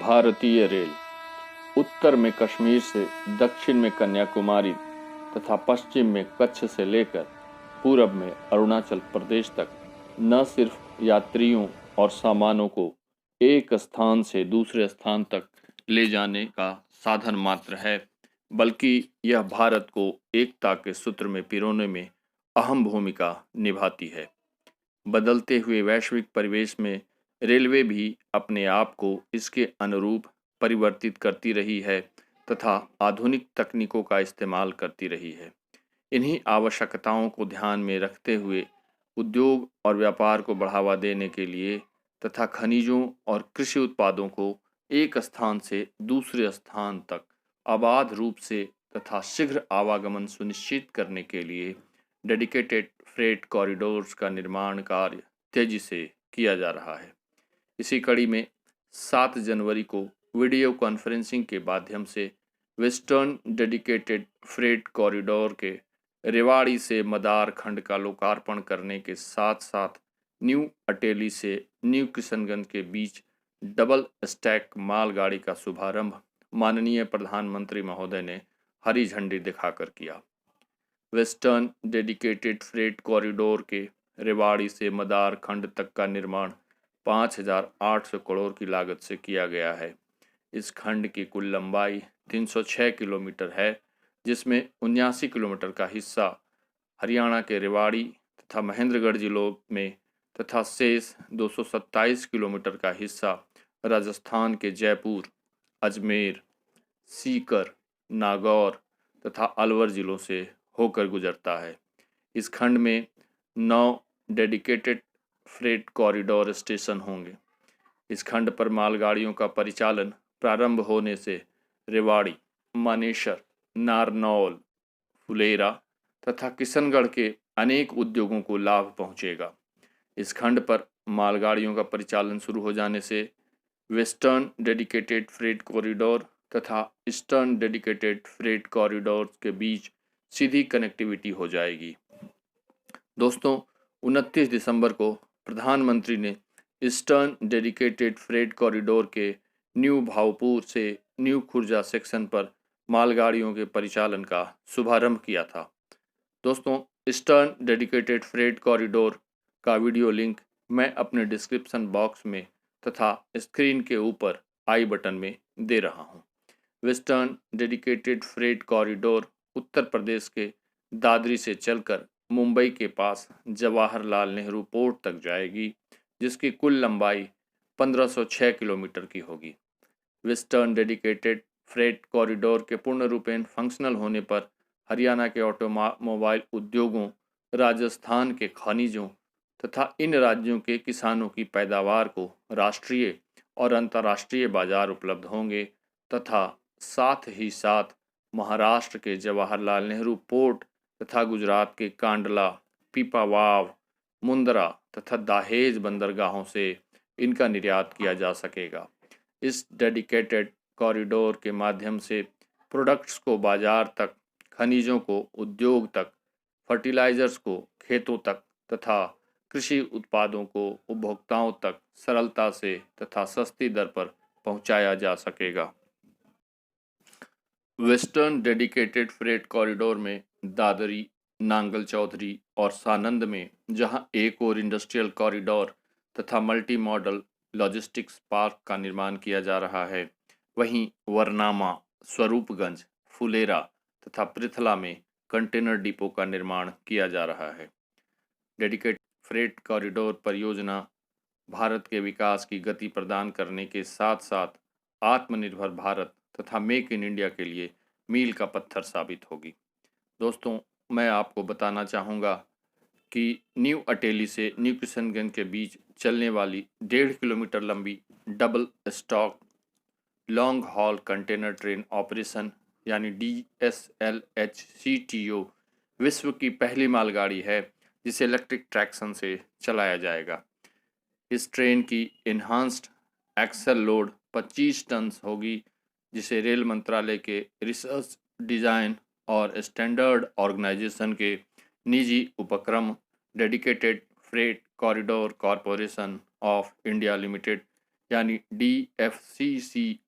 भारतीय रेल उत्तर में कश्मीर से दक्षिण में कन्याकुमारी तथा पश्चिम में कच्छ से लेकर पूरब में अरुणाचल प्रदेश तक न सिर्फ यात्रियों और सामानों को एक स्थान से दूसरे स्थान तक ले जाने का साधन मात्र है, बल्कि यह भारत को एकता के सूत्र में पिरोने में अहम भूमिका निभाती है। बदलते हुए वैश्विक परिवेश में रेलवे भी अपने आप को इसके अनुरूप परिवर्तित करती रही है तथा आधुनिक तकनीकों का इस्तेमाल करती रही है। इन्हीं आवश्यकताओं को ध्यान में रखते हुए उद्योग और व्यापार को बढ़ावा देने के लिए तथा खनिजों और कृषि उत्पादों को एक स्थान से दूसरे स्थान तक आबाद रूप से तथा शीघ्र आवागमन सुनिश्चित करने के लिए डेडिकेटेड फ्रेट कॉरिडोर्स का निर्माण कार्य तेजी से किया जा रहा है। इसी कड़ी में 7 जनवरी को वीडियो कॉन्फ्रेंसिंग के माध्यम से वेस्टर्न डेडिकेटेड फ्रेट कॉरिडोर के रेवाड़ी से मदार खंड का लोकार्पण करने के साथ साथ न्यू अटेली से न्यू किशनगंज के बीच डबल स्टैक मालगाड़ी का शुभारंभ माननीय प्रधानमंत्री महोदय ने हरी झंडी दिखाकर किया। वेस्टर्न डेडिकेटेड फ्रेट कॉरिडोर के रेवाड़ी से मदार खंड तक का निर्माण 5,800 करोड़ की लागत से किया गया है। इस खंड की कुल लंबाई 306 किलोमीटर है, जिसमें 79 किलोमीटर का हिस्सा हरियाणा के रेवाड़ी तथा महेंद्रगढ़ जिलों में तथा शेष 227 किलोमीटर का हिस्सा राजस्थान के जयपुर, अजमेर, सीकर, नागौर तथा अलवर जिलों से होकर गुजरता है। इस खंड में 9 डेडिकेटेड फ्रेट कॉरिडोर स्टेशन होंगे। इस खंड पर मालगाड़ियों का परिचालन प्रारंभ होने से रेवाड़ी, मानेसर, नारनौल, फुलेरा तथा किशनगढ़ के अनेक उद्योगों को लाभ पहुंचेगा। इस खंड पर मालगाड़ियों का परिचालन शुरू हो जाने से वेस्टर्न डेडिकेटेड फ्रेट कॉरिडोर तथा ईस्टर्न डेडिकेटेड फ्रेट कॉरिडोर के बीच सीधी कनेक्टिविटी हो जाएगी। दोस्तों, 29 दिसंबर को प्रधानमंत्री ने ईस्टर्न डेडिकेटेड फ्रेट कॉरिडोर के न्यू भावपुर से न्यू खुर्जा सेक्शन पर मालगाड़ियों के परिचालन का शुभारंभ किया था। दोस्तों, ईस्टर्न डेडिकेटेड फ्रेट कॉरिडोर का वीडियो लिंक मैं अपने डिस्क्रिप्शन बॉक्स में तथा स्क्रीन के ऊपर आई बटन में दे रहा हूं। Western dedicated freight corridor Uttar Pradesh के दादरी से चलकर मुंबई के पास जवाहरलाल नेहरू पोर्ट तक जाएगी, जिसकी कुल लंबाई 1506 किलोमीटर की होगी। वेस्टर्न डेडिकेटेड फ्रेट कॉरिडोर के पूर्ण रूपेण फंक्शनल होने पर हरियाणा के ऑटोमोबाइल उद्योगों, राजस्थान के खनिजों तथा इन राज्यों के किसानों की पैदावार को राष्ट्रीय और अंतर्राष्ट्रीय बाजार उपलब्ध होंगे तथा साथ ही साथ महाराष्ट्र के जवाहरलाल नेहरू पोर्ट तथा गुजरात के कांडला, पीपावाव, मुंद्रा तथा दाहेज बंदरगाहों से इनका निर्यात किया जा सकेगा। इस डेडिकेटेड कॉरिडोर के माध्यम से प्रोडक्ट्स को बाजार तक, खनिजों को उद्योग तक, फर्टिलाइजर्स को खेतों तक तथा कृषि उत्पादों को उपभोक्ताओं तक सरलता से तथा सस्ती दर पर पहुंचाया जा सकेगा। वेस्टर्न डेडिकेटेड फ्रेट कॉरिडोर में दादरी, नांगल चौधरी और सानंद में जहां एक और इंडस्ट्रियल कॉरिडोर तथा मल्टी मॉडल लॉजिस्टिक्स पार्क का निर्माण किया जा रहा है, वहीं वरनामा, स्वरूपगंज, फुलेरा तथा पृथला में कंटेनर डिपो का निर्माण किया जा रहा है। डेडिकेटेड फ्रेट कॉरिडोर परियोजना भारत के विकास की गति प्रदान करने के साथ साथ आत्मनिर्भर भारत तथा मेक इन इंडिया के लिए मील का पत्थर साबित होगी। दोस्तों, मैं आपको बताना चाहूँगा कि न्यू अटेली से न्यू किशनगंज के बीच चलने वाली 1.5 किलोमीटर लंबी double stock long haul container train operation यानी DSLHCTO विश्व की पहली मालगाड़ी है जिसे इलेक्ट्रिक ट्रैक्शन से चलाया जाएगा। इस ट्रेन की इन्हांस्ड एक्सल लोड 25 टन होगी, जिसे रेल मंत्रालय के रिसर्च, डिज़ाइन और स्टैंडर्ड ऑर्गेनाइजेशन के निजी उपक्रम dedicated freight corridor corporation of India limited यानी DFCCIL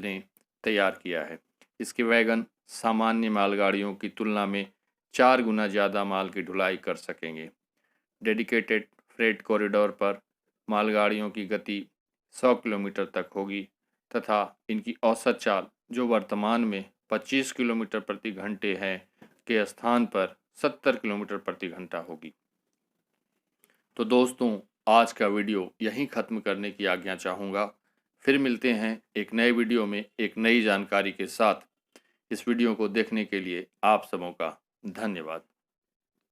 ने तैयार किया है। इसके वैगन सामान्य मालगाड़ियों की तुलना में 4 गुना ज़्यादा माल की ढुलाई कर सकेंगे। डेडिकेटेड फ्रेट कॉरिडोर पर मालगाड़ियों की गति 100 किलोमीटर तक होगी तथा इनकी औसत चाल, जो वर्तमान में 25 किलोमीटर प्रति घंटे है, के स्थान पर 70 किलोमीटर प्रति घंटा होगी। तो दोस्तों, आज का वीडियो यहीं ख़त्म करने की आज्ञा चाहूँगा। फिर मिलते हैं एक नए वीडियो में एक नई जानकारी के साथ। इस वीडियो को देखने के लिए आप सबों का धन्यवाद।